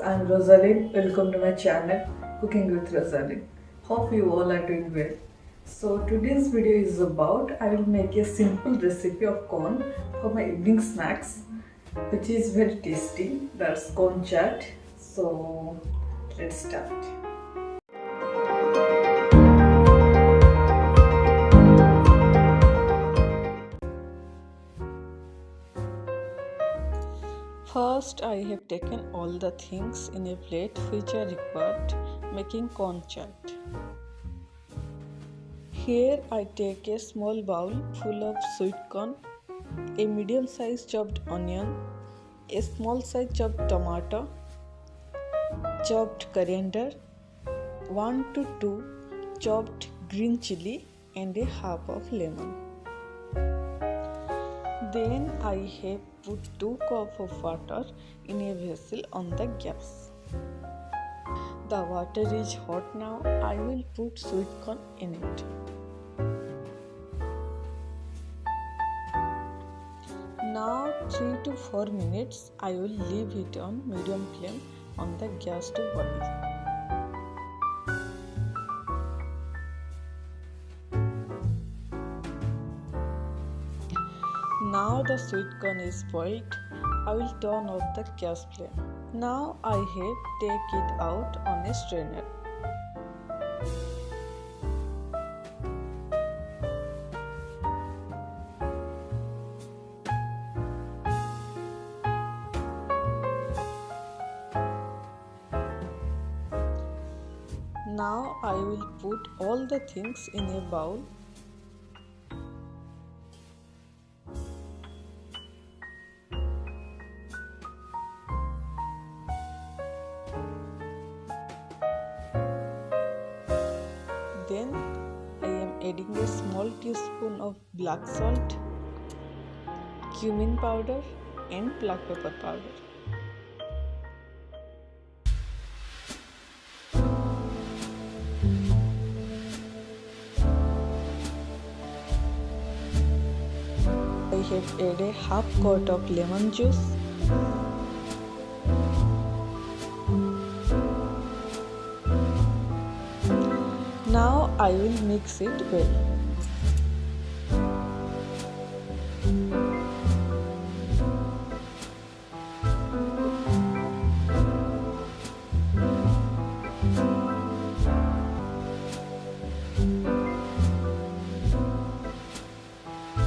I'm Rosalind. Welcome to my channel Cooking with Rosalind. Hope you all are doing well. So today's video is about I will make a simple recipe of corn for my evening snacks, which is very tasty. That's corn chat. So let's start. First, I have taken all the things in a plate which are required making corn chat. Here I take a small bowl full of sweet corn, a medium sized chopped onion, a small sized chopped tomato, chopped coriander, 1 to 2 chopped green chili and a half of lemon. Then I have put 2 cups of water in a vessel on the gas. The water is hot now. I will put sweet corn in it. Now 3 to 4 minutes I will leave it on medium flame on the gas to boil. Now the sweet corn is boiled. I will turn off the gas flame. Now I have take it out on a strainer. Now I will put all the things in a bowl. Then I am adding a small teaspoon of black salt, cumin powder and black pepper powder. I have added a half quart of lemon juice. Now I will mix it well.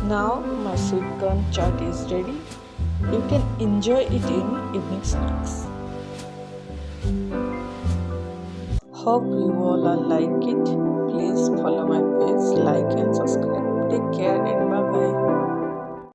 Now my sweet corn chaat is ready. You can enjoy it in evening snacks. Hope you all like it. Please follow my